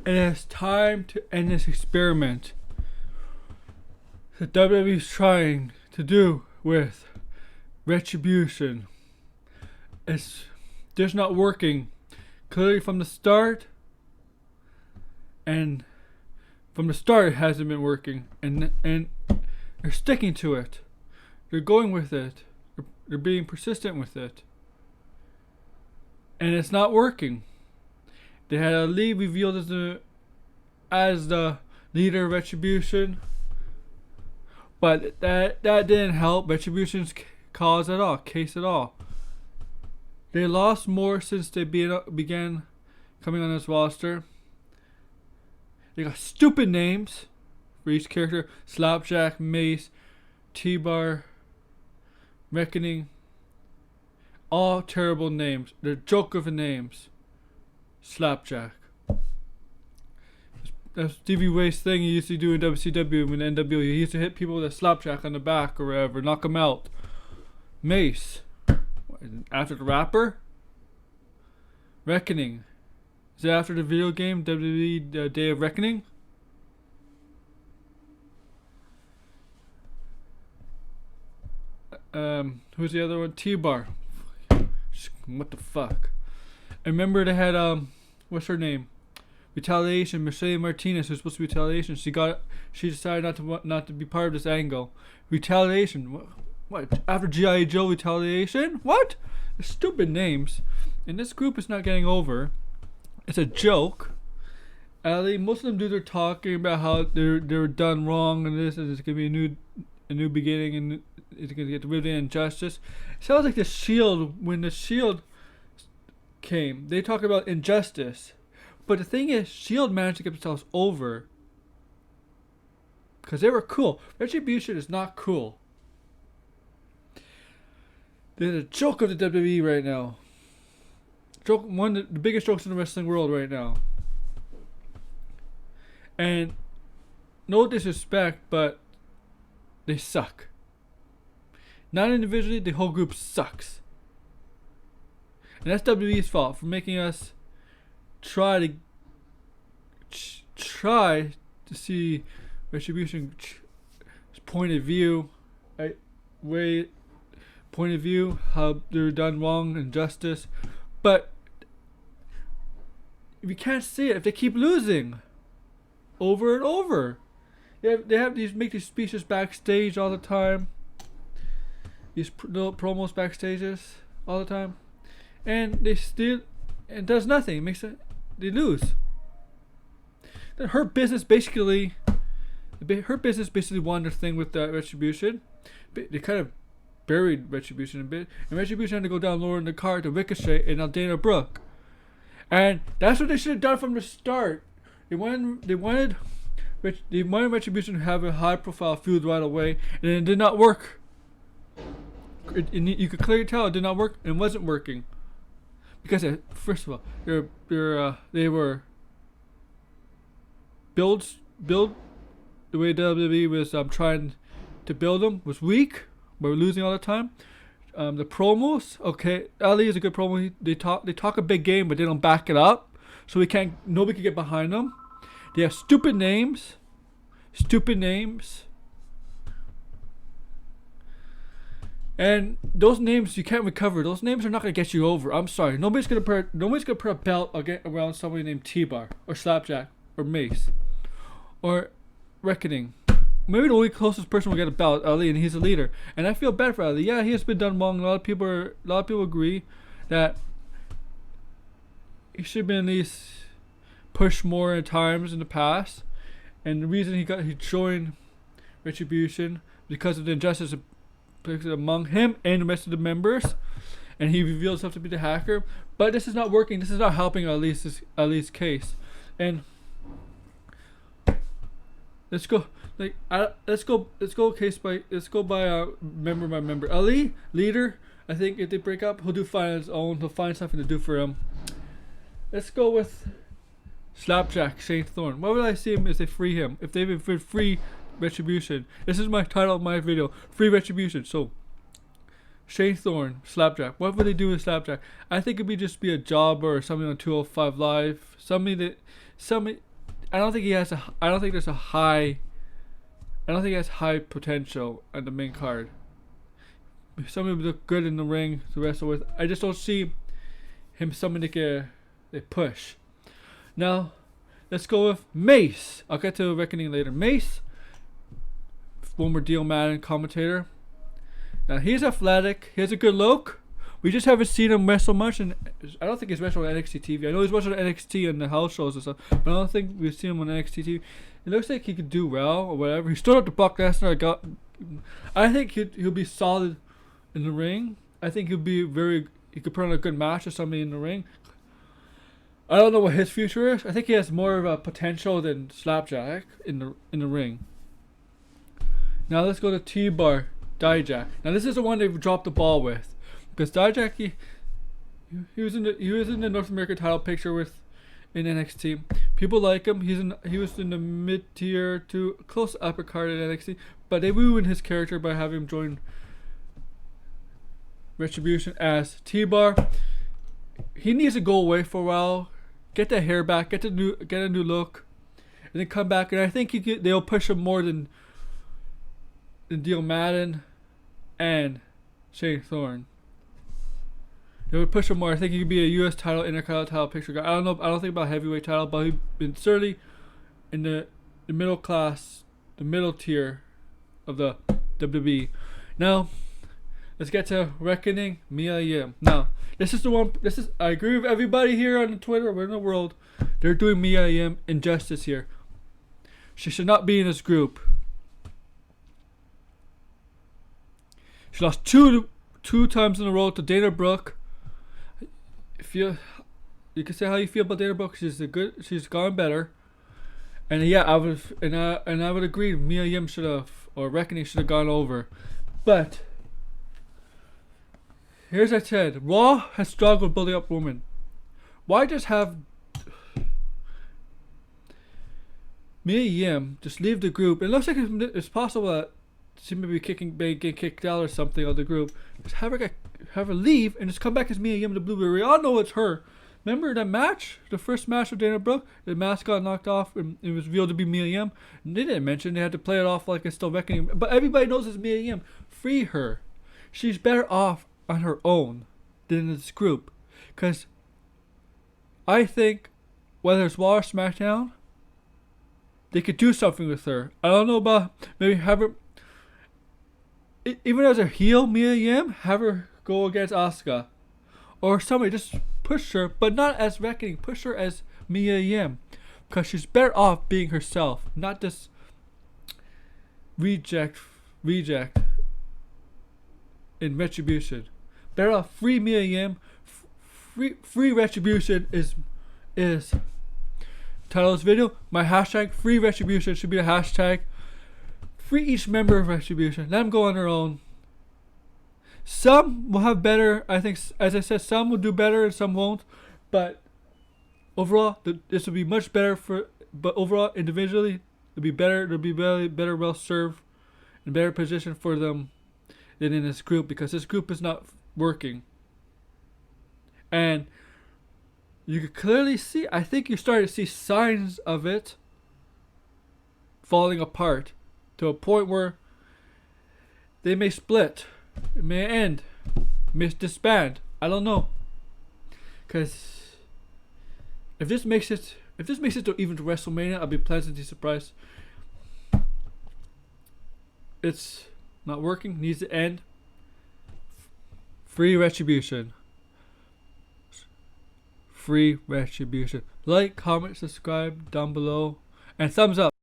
And it's time to end this experiment that WWE is trying to do with Retribution. It's just not working clearly from the start, and from the start it hasn't been working, and they're sticking to it. They're going with it. They're being persistent with it, and it's not working. They had Ali revealed as the leader of Retribution, but that didn't help Retribution's case at all. They lost more since they began coming on this roster. They got stupid names for each character: Slapjack, Mace, Tbar, Reckoning. All terrible names. They're joke of names. Slapjack. That's Stevie Ray's thing he used to do in WCW and NWO. He used to hit people with a slapjack on the back or whatever, knock them out. Mace. After the rapper? Reckoning. Is it after the video game WWE Day of Reckoning? Who's the other one? tbar. What the fuck? I remember they had what's her name? Retaliation. Mercedes Martinez was supposed to be Retaliation. She decided not to be part of this angle. Retaliation. What? After G.I. Joe Retaliation? What? They're stupid names. And this group is not getting over. It's a joke. Most of them do their talking about how they were done wrong and this, and it's gonna be a new beginning, and it's gonna get rid of the injustice. It sounds like the Shield. When the Shield came, they talk about injustice, but the thing is, Shield managed to get themselves over because they were cool. Retribution is not cool. They're the joke of the WWE right now. One of the biggest jokes in the wrestling world right now. And no disrespect, but they suck. Not individually, the whole group sucks. And that's WWE's fault for making us try to see Retribution's point of view, how they're done wrong, injustice. But we can't see it if they keep losing over and over. They have make these speeches backstage all the time. These little promos backstages all the time, and they still it does nothing. They lose. Then her business basically won their thing with Retribution. They kind of buried Retribution a bit, and Retribution had to go down lower in the card to Ricochet and now Dana Brooke, and that's what they should have done from the start. They wanted Retribution to have a high profile feud right away, and it did not work. You could clearly tell it did not work and wasn't working because first of all, they were build the way WWE was trying to build them was weak. We were losing all the time. The promos, okay, Ali is a good promo. They talk a big game, but they don't back it up, so nobody can get behind them. They have stupid names, and those names you can't recover. Those names are not gonna get you over. I'm sorry, nobody's gonna put a belt around somebody named T-Bar or Slapjack or Mace or Reckoning. Maybe the only closest person will get a belt, Ali, and he's a leader. And I feel bad for Ali. Yeah, he has been done wrong. A lot of people agree that he should have been at least pushed more at times in the past. And the reason he joined Retribution because of the injustice among him and the rest of the members. And he revealed himself to be the hacker. But this is not working. This is not helping Ali's case. And let's go by member by member. Ali, leader, I think if they break up, he'll do fine on his own. He'll find something to do for him. Let's go with Slapjack, Shane Thorne. What would I see him if they free him? If they would free Retribution. This is my title of my video. Free Retribution. So Shane Thorne, Slapjack. What would they do with Slapjack? I think it'd just be a jobber or something on 205 Live. I don't think he has a. I don't think there's a high. I don't think he has high potential on the main card. Somebody would look good in the ring to wrestle with. I just don't see him somebody to push. Now, let's go with Mace. I'll get to Reckoning later. Mace, former Deal Madden commentator. Now he's athletic. He has a good look. We just haven't seen him wrestle much, and I don't think he's wrestled on NXT TV. I know he's wrestled on NXT and the house shows and stuff, but I don't think we've seen him on NXT TV. It looks like he could do well or whatever. He stood up to Brock Lesnar. I think he'll be solid in the ring. I think he could put on a good match with somebody in the ring. I don't know what his future is. I think he has more of a potential than Slapjack in the ring. Now let's go to tbar, Dijak. Now this is the one they've dropped the ball with, because Dijak he was in the North American title picture in NXT. People like him. He was in the mid tier to close upper card in NXT, but they ruined his character by having him join Retribution as tbar. He needs to go away for a while, get the hair back, get a new look, and then come back. And I think they'll push him more than Deal Madden and Shane Thorne. They would push him more. I think he could be a U.S. title, Intercontinental title picture guy. I don't know. I don't think about heavyweight title, but he's been certainly in the middle class, the middle tier of the WWE. Now, let's get to Reckoning miayim. Now, this is the one. I agree with everybody here on Twitter or in the world. They're doing miayim injustice here. She should not be in this group. She lost two times in a row to Dana Brooke. If you can say how you feel about Dana Brooke, she's gone better. And yeah, I would agree miayim should have, or Reckoning should have gone over. But here's what I said. Raw has struggled building up women. Why just have miayim just leave the group? It looks like it's possible that she may be getting kicked out or something of the group. Just have her leave and just come back as miayim, the Blueberry. We all know it's her. Remember that match? The first match with Dana Brooke? The mask got knocked off and it was revealed to be miayim. And they didn't mention they had to play it off like it's still Reckoning. But everybody knows it's miayim. Free her. She's better off on her own than in this group. Because I think whether it's Raw or SmackDown, they could do something with her. I don't know about maybe have her, even as a heel miayim, have her go against Asuka. Or somebody just push her, but not as Reckoning. Push her as miayim. Because she's better off being herself. Not this reject in Retribution. Better off free miayim. Free Retribution is title of this video. My hashtag free Retribution should be the hashtag. Free each member of Retribution. Let them go on their own. Some will have better. I think, as I said, some will do better and some won't. But overall, this will be much better But overall, individually, it'll be better. It'll be better, well served, and better position for them than in this group, because this group is not working. And you can clearly see. I think you're starting to see signs of it falling apart. To a point where they may split, it may end, may disband. I don't know, because if this makes it to even to WrestleMania, I'll be pleasantly surprised. It's not working. Needs to end. Free Retribution. Free Retribution. Like, comment, subscribe down below, and thumbs up.